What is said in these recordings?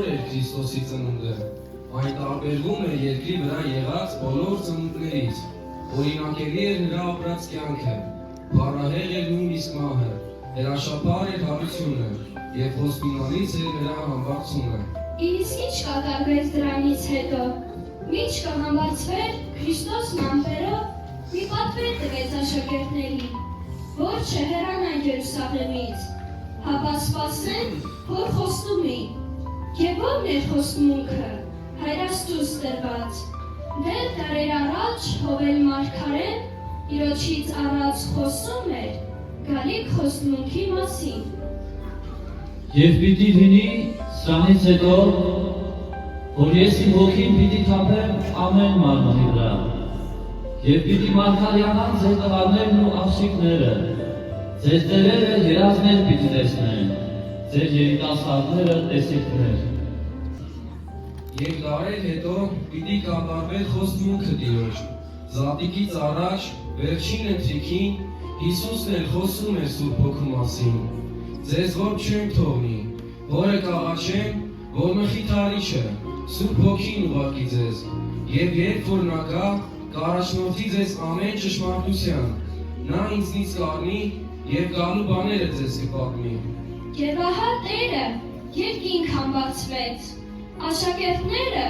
նոր էր Քրիստոսի ծնունդը։ Այն տարբերվում էր երկրի վրա եղած բոլոր ծնունդներից։ Օրինակելի էր նրա ապրած կյանքը, փառահեղ էր նույնիսկ մահը, հրաշափառ էր հարությունը և ոսպինալից էր նրա համբարձումը։ Իսկ ինչ կատարվեց դրանից հետո։ Մինչ կհամբարձվեր Քրիստոսն ամպերով, մի պատվեր տվեց աշակերտներին, որ չհեռանան Երուսաղեմից, հապա սպասեն, որ խոստումի։ Եվ ո՞րն էր խոստմունքը, հայրաստուց տրված։ Դեռ դարեր առաջ Հովել մարգարեն Տիրոջից առած խոսում էր գալիք խոստմունքի մասին։ Եվ պիտի լինի սրանից հետո, որ ես իմ հոգին պիտի թափեմ ամեն մարմնի վրա, և պիտի մարգարյանան ձեր տղաներն ու աղջիկները, ձեր տերերը երազներ պիտի տեսնեն, ձեր երիտասարդները տեսիլքներ։ Եվ դարեր հետո պիտի կատարվեր խոստմունքը Տիրոջ։ Զատիկից առաջ վերջին ընթրիքին Հիսուսն էլ խոսում էր Սուրբ Հոգու մասին։ Ձեզ ողջ չեմ թողնի, որը կաղաչեմ, որ մխիթարիչը, Սուրբ Հոգին ուղարկի ձեզ, և երբ որ նա գա, կառաջնորդի ձեզ ամեն ճշմարտության, նա ինձնից կառնի և գալու բաները ձեզ կպատմի։ Եվ ահա Տերը երկինք համբարձվեց։ Աշակերտները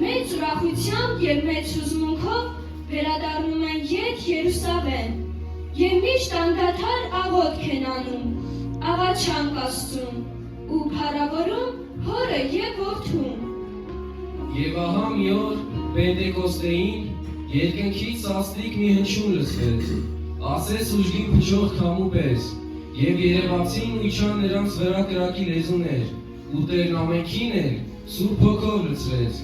մեծ ուրախությամբ և մեծ հուզմունքով վերադառնում են ետ Երուսաղեմ և միշտ անդադար աղոթք են անում, աղաչանք Աստծուն ու փառավորում Հորը և Որդուն։ Եվ ահա մի օր Պենտեկոստեին երկնքից սաստիկ մի հնչյուն լսվեց, ասես ուժգին փչող քամու պես, և երևացին ու իջան նրանց վրա կրակի լեզուներ, ու Տերն ամենքին էլ Սուրբ Հոգով լցրեց,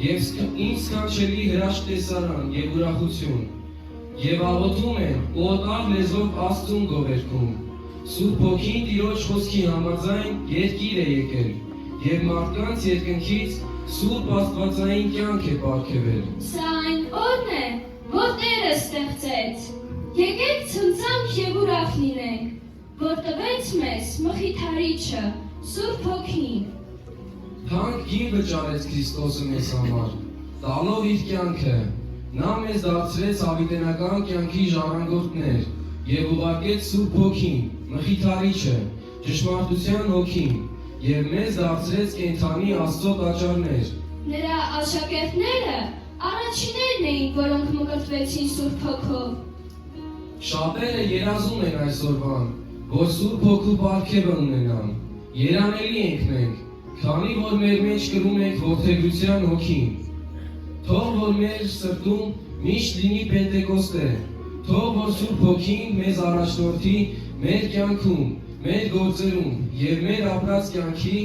և ինչ սքանչելի հրաշք տեսարան և ուրախություն, և աղոթում են ու օտար լեզվով Աստծուն գովերգում։ Սուրբ Հոգին Տիրոջ խոսքի համաձայն երկիր է եկել, և մարդկանց երկնքից Սուրբ Աստվածային կյանք է պարգևել։ Սա այն օրն է, որ Տերը ստեղծեց։ Եկեք ցնծանք և ուրախ լինենք, որ տվեց մեզ Մխիթարիչը, Սուրբ Հոգին։ Թանկ գին վճարեց Քրիստոսը մեզ համար, տալով իր կյանքը, նա մեզ դարձրեց հավիտենական կյանքի ժառանգորդներ և ուղարկեց Սուրբ Հոգին, Մխիթարիչը, ճշմարտության Հոգին, և մեզ դարձրեց կենդանի Աստծո տաճարներ։ Նրա աշակերտները առաջիններն էին, որոնք մկրտվեցին Սուրբ Հոգով։ Շատերը երազում են այսօրվան, որ Սուրբ Հոգու պարգևը ունենան։ Երանելի ենք մենք, քանի որ մեր մեջ կրում ենք որդեգրության հոգին։ Թող որ մեր սրտում միշտ լինի Պենտեկոստե, թող որ Սուրբ Հոգին մեզ առաջնորդի մեր կյանքում, մեր գործերում և մեր ապրած կյանքի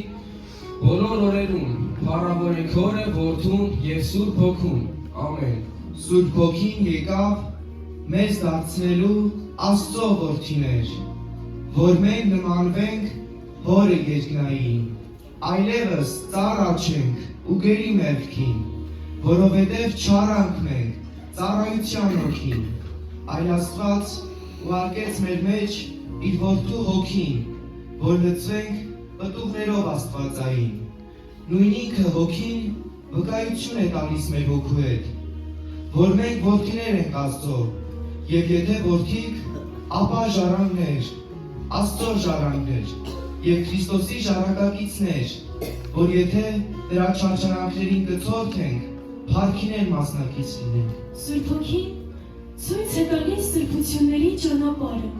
բոլոր օրերում, փառավորենք Հորը, Որդուն և Սուրբ Հոգուն։ Ամեն։ Սուրբ Հոգին եկավ մեզ դարձնելու Աստծո որդիներ, որ մենք նմանվենք Հորը երկնային, այլևս ծառ աչենք ու գերի մեղքին, որովհետև չարանք մենք ծառայության հոգին, այլ Աստված ուղարկեց մեր մեջ իր Որդու Հոգին, որ լցվենք պտուղներով Աստվածային։ Նույն ինքը Հոգին վկայություն է տալիս մեր հոգու հետ, որ մենք որդիներ ենք Աստծո, և եթե որդիկ, ապա ժառանգներ, Աստծո ժառանգներ և Քրիստոսի ժառանգակիցներ, որ եթե դրա չարչարանքներին կցորդենք, փառքին էլ մասնակից լինենք։ Սուրբ Հոգին ցույց է տալիս սրբությունների ճանապարհը,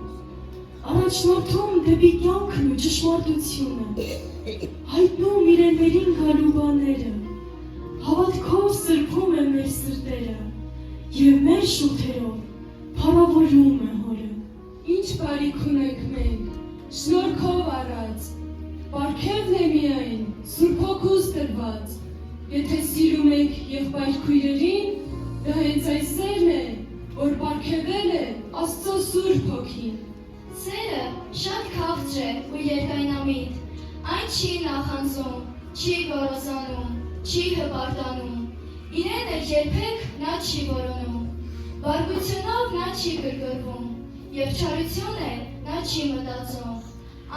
առաջնորդում դեպի կյանքն ու ճշմարտությունը, հայտնում իրեններին գալու բաները, հավատքով սրբում է մեր սրտերը և մեր շուրթերով փառավորում է Հորը։ Ինչ բարիք ունենք մենք, շնորհքով առած, պարգևն է միայն Սուրբ Հոգուց տրված, եթե սիրում եք եղբայրքույրերին, դա հենց այս սերն է, որ պարգևել է Աստծո Սուրբ Հոգին։ Սերը շատ քաղց է ու երկայնամիտ, այն չի նախանձում, չի գոռոզանում, չի հպարտանում, իրեն էլ երբեք նա չի որոնում, բարկությունով նա չի գրգռվում, և չարություն էլ նա չի մտածում,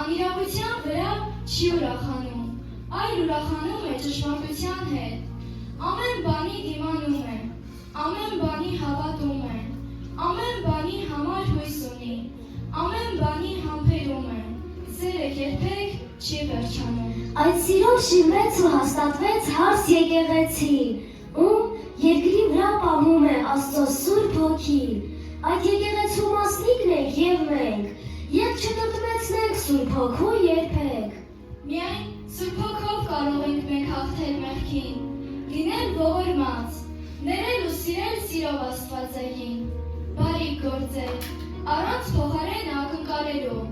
անիրավության վրա չի ուրախանում, այլ ուրախանում ճշմարտության հետ, ամեն բանի դիմանում է, ամեն բանի հավատում է, ամեն բանի համար հույս ունի, ամեն բանի համբերում է, սերը երբեք չի վերջանում։ Այդ սիրով շինվեց ու հաստատվեց հարս եկեղեցի, ում երկրի վրա պահում է Աստծո Սուրբ Հոգին։ Այդ եկեղեցու մասնիկն ենք և մենք, երբ չտրտմեցնենք Սուրբ Հոգու երբեք։ Միայն Սուրբ Հոգով կարող ենք մենք հաղթել մեղքին, լինել ողորմած, ներել ու սիրել սիրով Աստվածային, բարիք գործել, առանց փոխարեն ակնկալելու,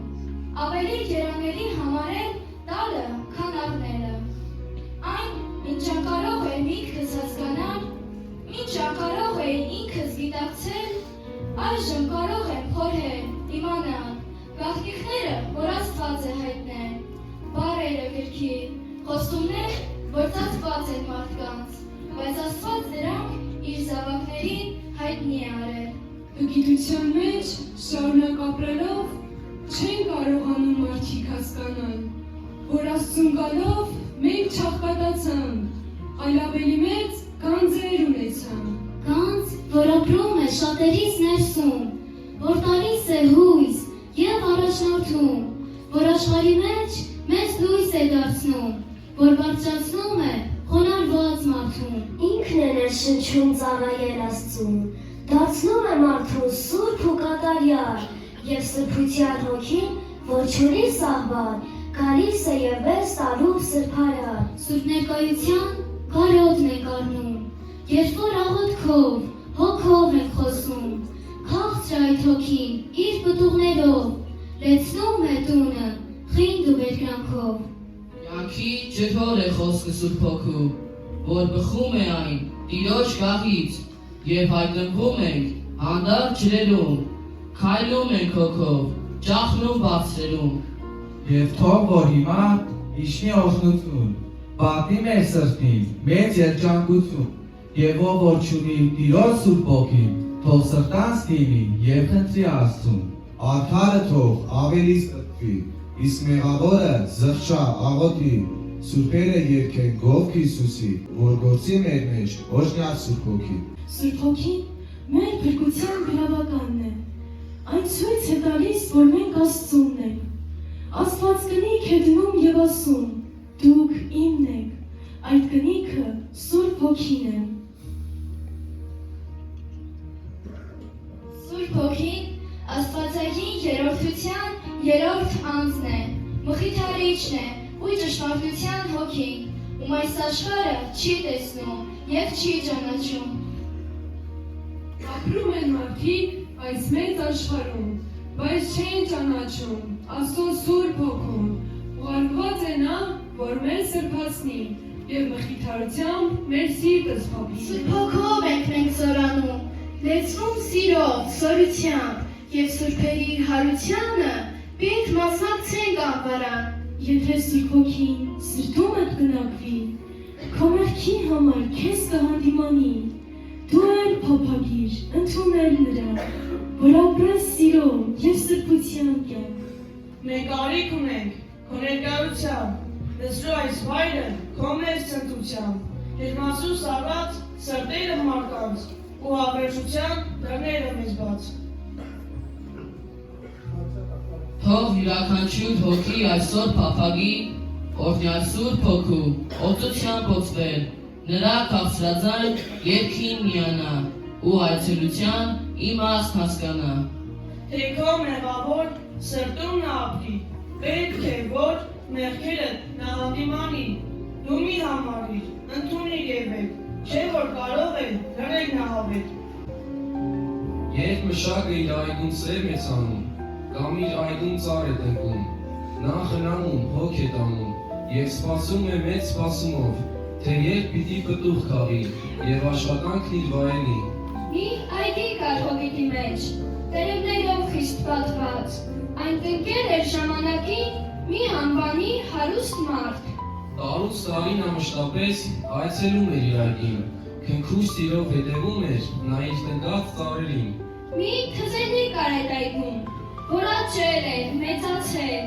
ավելի երանելի համարել տալը, քան առնելը։ Այն, ինչ անկարող է միտքս հասկանալ, ինչ անկարող է ինքս գիտակցել, այժմ կարող եմ խորհել, իմանալ, գաղտնիքները, որ Աստված է հայտնել, բառերը գրքի, խոստումներ, որ ծածկված են մարդկանց, բայց Աստված դրանք իր զավակներին հայտնի է արել։ Գիտության մեջ շարունակ ապրելով չեն կարողանում մարդիկ հասկանալ, որ Աստծուն գալով մենք չաղկատացանք, այլ ավելի մեծ գանձեր ունեցանք։ Գանձ, որ ապրում է շատերիս ներսում, որ տալիս է հույս և առաջնորդում, որ աշխարհի մեջ մեծ լույս է դարձնում, որ բարձրացնում է խոնարհված մարդուն։ Ինքն է ներշնչում ծառայել Աստծուն, դարձնում է մարդուն սուրբ ու կատարյալ, և սրբության հոգին, որ չունի սահման, գալիս է և վեր տալու սրբարար։ Սուրբ ներկայության կարոտն ենք առնում, երբ որ աղոթքով, հոգով ենք խոսում, քաղցր այդ հոգին իր պտուղներով, լեցնում է տունը, խինդ ու բերկրանքով։ Կյանքի ջրհոր է խոսքը Սուրբ Հոգու, որ բխում է այն Տիրոջ գաղից, և հայտնվում ենք հանդարտ ջրերում, քայլում ենք հոգով, ճախնում բարձրերում։ Եվ թող որ հիմա իջնի օրհնություն, պատի մեր սրտին մեծ երջանկություն, և ով որ չունի Տիրոջ Սուրբ Հոգին, թող սրտանց դիմի և խնդրի Աստծուն։ Արդարը թող ավելի ստվի, իսկ մեղավորը զղջա աղոթի, սուրբերը երգեն գովք Հիսուսի, որ գործի մեր մեջ օրհնյալ Սուրբ Հոգին։ Սուրբ Հոգին մեր փրկության գրավականն է։ Այն ցույց է տալիս, որ մենք Աստծունն ենք։ Աստված կնիք է դնում և ասում. դուք իմն եք, այդ կնիքը Սուրբ Հոգին է։ Սուրբ Հոգին Աստվածային երրորդության երրորդ անձն է, մխիթարիչն է ու ճշմարտության հոգին, ում այս աշխարհը չի տեսնում և չի ճանաչում։ Ապրում են մարդիկ այս մեծ աշխարհում, բայց չեն ճանաչում Աստծո Սուրբ Հոգուն, ուղարկված է նա, որ մեզ սրբացնի և մխիթարությամբ մեր սիրտը սփոփի։ Սուրբ Հոգով ենք մենք զորանում, լեցվում սիրով, սորությամբ և սուրբերի հարությանը պինդ մասնակցենք անվարան։ Եթե Սուրբ Հոգին սրտումդ կնակվի, քո մեղքի համար քեզ կհանդիմանի, դու էլ փափագիր, ընդունել նրան, որ ապրես սիրով և սրբության կյանք։ Մենք կարիք ունենք քո ներկայությամբ, լսրու այս վայրը քո մեծ ցնծությամբ, և մասուս առած սրտերը մարդկանց ու հավերժության դռները մեզ բաց։ Թող յուրաքանչյուր հոգի այսօր փափագի, օրհնյալ Սուրբ Հոգու օծությամբ օծվել, նրա քաղցրաձայն երգին միանա ու այցելության իմաստ հասկանա։ Թե քո մեղավոր սրտում նա ապրի, պետք է որ մեղքերդ նա հանդիմանի, դու մի համարիր, ընդունիր եղեք, չէ որ կարող է լրել նա հավետ։ Երբ մշակը իր այգուն սեր մեծանում, կամ իր այգուն ծառ է տնկում, նա խնամում, հոգ է տանում, և սպասում է մեծ սպասումով, թե երբ պիտի պտուղ քաղի, և աշխատանքն իր վայելի։ Մի այգի կար հովիտի մեջ, տերևներով խիստ պատված, այն տնկել էր ժամանակին մի անվանի հարուստ մարդ։ Տարուց տարին նա մշտապես այցելում էր իր այգին, քնքուշ սիրով հետևում էր նա իր տնկած ծառերին։ Մի թզենի կար այդ այգում, որ աճել էր, մեծացել,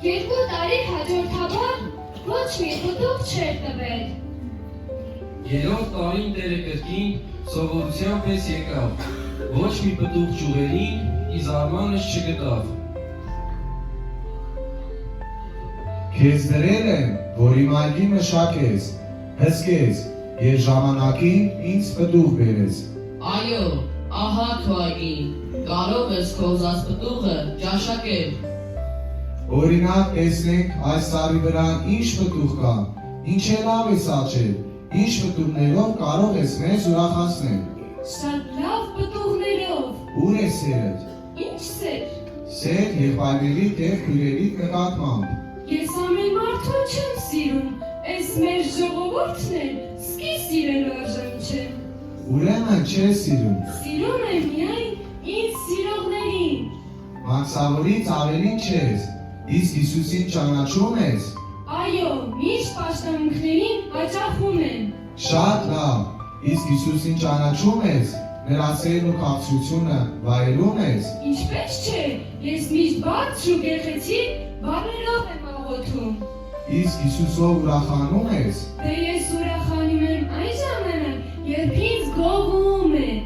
2 տարի հաջորդաբար ոչ մի պտուղ չէր տվել, Երրորդ տարին Տերը կրկին սովորության պես եկավ, ոչ մի պտուղ ճյուղերին, ի զարմանս չգտավ։ Քեզ դրել եմ, որ իմ այգի մշակես, հսկես, եւ ժամանակին ինձ պտուղ բերես։ Այո, ահա քո այգին, կարող ես քո ուզած պտուղը ճաշակել։ Օրինակ տեսնենք այս սարի վրա ինչ պտուղ կա, ինչ է լավ ես աճել, ինչ պտուղներով կարող ես մեզ ուրախացնել։ Շատ լավ պտուղներով։ Ուր է սերդ։ Ինչ սեր։ Սեր եղբայրներիդ և քույրերիդ նկատմամբ։ Ես ամեն մարդու չեմ սիրում, այս մեր ժողովուրդն էլ սկի սիրելու արժան չէ։ Ուրեմն չես սիրում։ Սիրում եմ միայն ինձ սիրողներին։ Մաքսավորից ավելին չես, իսկ Հիսուսին ճանաչում ես։ Այո, միշտ պաշտամունքներին հաճախում եմ։ Շատ լավ, իսկ Հիսուսին ճանաչում ես, նրա սերն ու քաղցրությունը վայելում ես։ Ինչպես չէ, ես միշտ բարձր ու գեղեցիկ բառերով եմ աղոթում։ Իսկ Հիսուսով ուրախանում ես։ Դե ես ուրախանում եմ այն ժամանակ, երբ ինձ գովում են։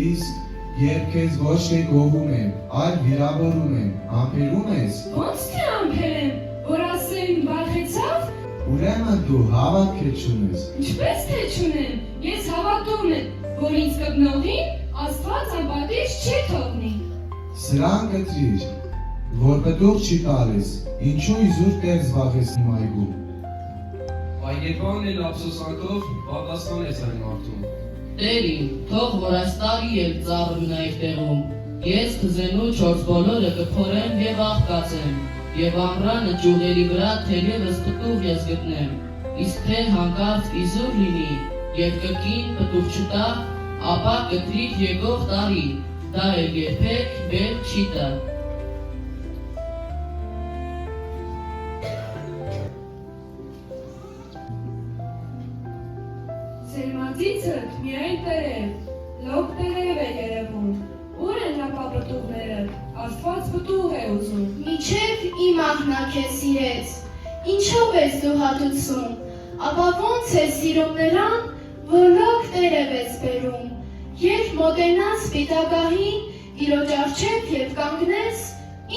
Իսկ երբ քեզ ոչ թե գովում եմ, այլ վիրավորում եմ, համբերում ես։ Ոնց թե ամփել եմ, որ ասեմ վախեցավ։ Ուրեմն դու հավատք չունես։ Ինչպես թե չունեմ, ես հավատում եմ, որ ինձ կգնողին Աստված անպատիժ չի թողնի։ Սրան կտրիր, որ պտուղ չի տալիս, ինչու իզուր տեղ զբաղեցնի այգու։ Այգեպանն էլ ափսոսանքով պատասխանեց այն մարդուն. Տերին, թող որ այս տարի էլ ծառը մնա իր տեղում, ես թզենու չորս բոլորը կփորեմ եւ աղկացեմ, եւ ամռանը ճյուղերի վրա թերևս պտուղ ես գտնեմ, իսկ թե հանկարծ իզուր լինի եւ կրկին պտուղ չտա, ապա կտրիր եկող տարի, դա էլ երբեք վեր չի տա։ Սերմածիցդ միայն տերև, լոկ տերև է երևում, ուր են ապա պտուղները, Աստված պտուղ է ուզում։ Միչև իմ աղնակ է սիրեց, ինչով ես դու հատուցում, ապա ոնց է սիրում նրան, որ լոկ տերև ես բերում, երբ մոտենաս սպիտակահին, իրոջ առջև և կանգնես,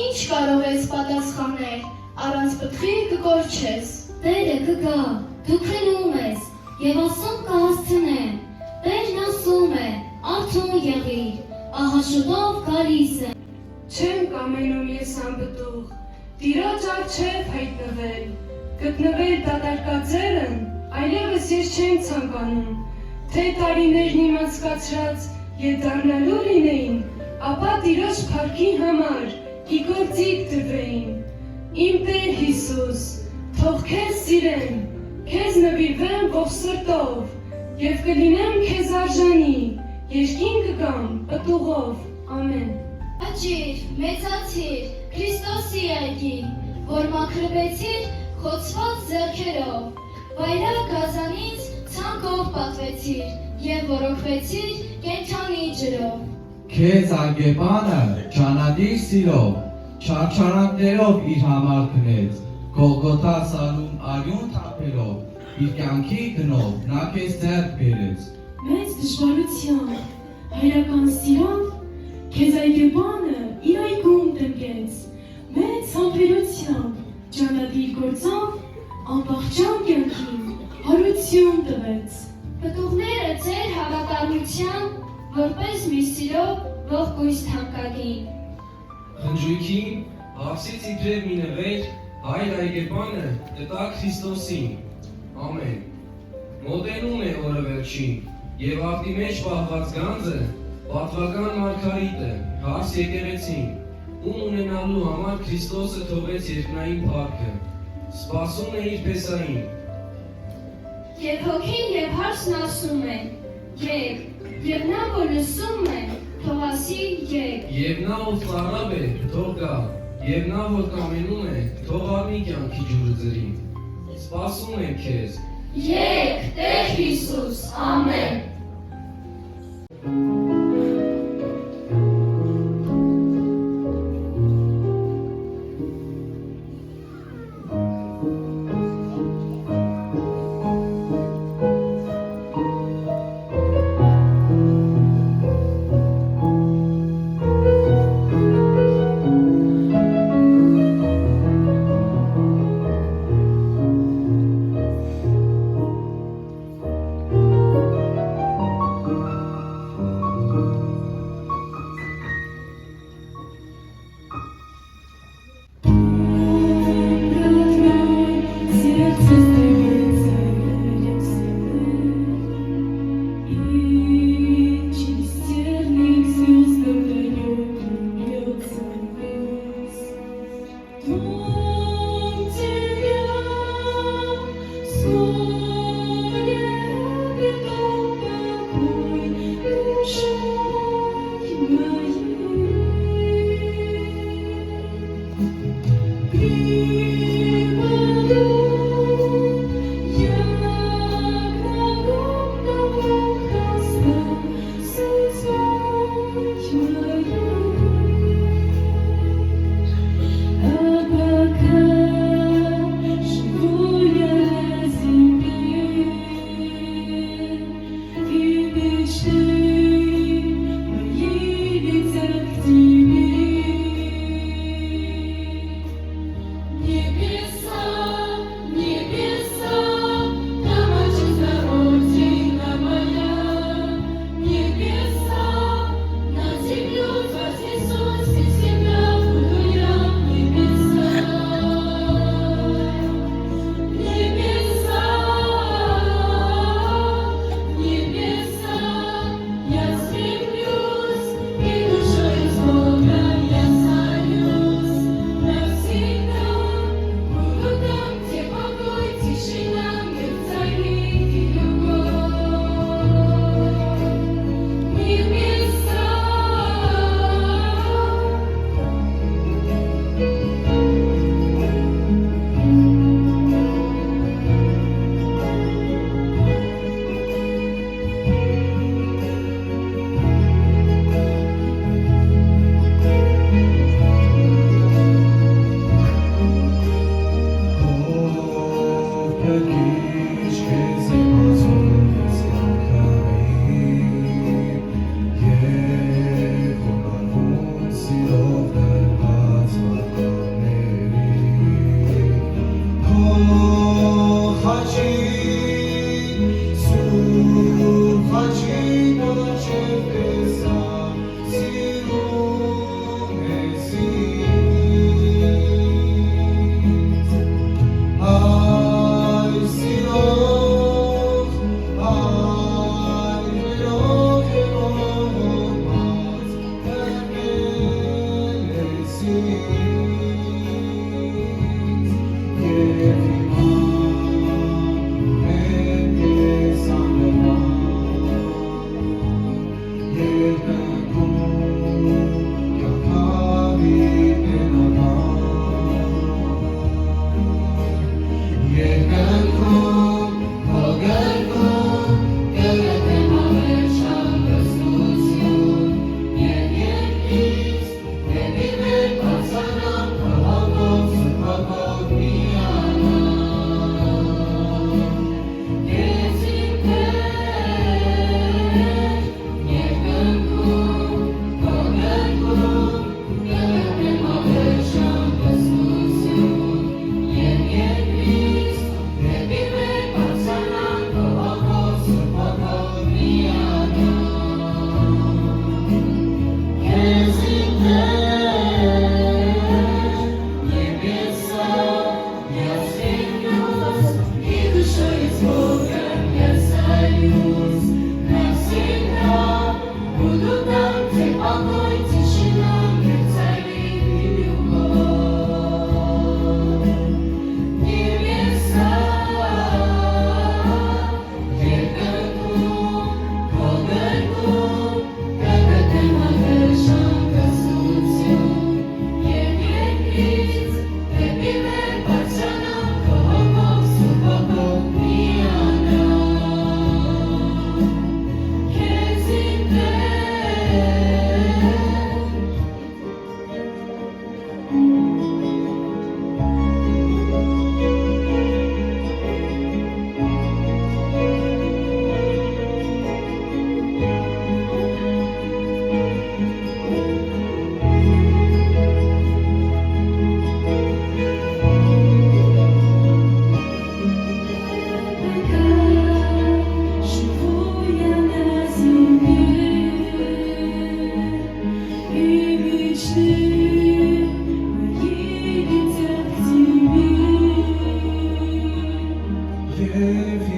ինչ կարող ես պատասխանել, առանց պտղի կկորչես։ Տերը կգա, դու քնում ես, եւ ասում կհասցնե, Տերն ասում է, արթուն եղիր, ահա շուտով գալիս է։ Չեմ կամենում ես անպտուղ, Տիրոջ առջև հայտնվել, գտնվել դատարկաձեռն, այլևս ես չեմ ցանկանում, թե տարիներն իմ անցկացրած եւ դառնալու լինեին, ապա Տիրոջ փառքի համար իգործիկ դրվեին։ Իմ Տեր Հիսուս, թող քեզ սիրեմ, քեզ նվիրվեմ ողջ սրտով եւ կլինեմ քեզ արժանի, երկին կգամ պտուղով, ամեն։ Աճիր, մեծացիր, Քրիստոսի այգի, որ մաքրվեցիր խոցված ձեռքերով, վայրագ գազանից ցանկով պատվեցիր եւ որոքվեցիր կենդանի ջրով։ Քեզ այգեպանը ճանադիր սիրով, չարչարանքներով իր համար քնեց, Գողգոթա սարում արյուն թափելով, իր կյանքի գնով նա քեզ ձեռք բերեց։ Մեծ դժվարությամբ, հայրական սիրով, քեզ այգեպանը իր այգում տնկեց, մեծ համբերությամբ, ճանադիր գործով, անվախճան կյանքին հարություն տվեց։ Պտուղները ձեր հավատարմության, որպես մի սիրով ողկույզ թանկագին։ Խնջույքին հարցից իբրև մի նվեր, հայր այգեպանը տտա Քրիստոսին, ամեն։ Մոտենում է օրը վերջին, և արտի մեջ պահված գանձը, պատվական մարգարիտը, հարց եկեղեցին, ում ունենալու համար Քրիստոսը թողեց երկնային փառքը, սպասում է իր Պեսային։ Եվ հոգին և հարցն ասում են, և նա, որ լսում է, թող ասի եկ։ Եվ նա, ով ծառավ է, թող գա, և նա, որ կամենում է, թող առնի կյանքի ջուրը ձրին։ Սպասում ենք քեզ։ Եկ, Տեր Հիսուս, ամեն։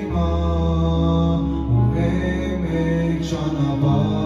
հիմա ունեմ մեկ ճանապարհ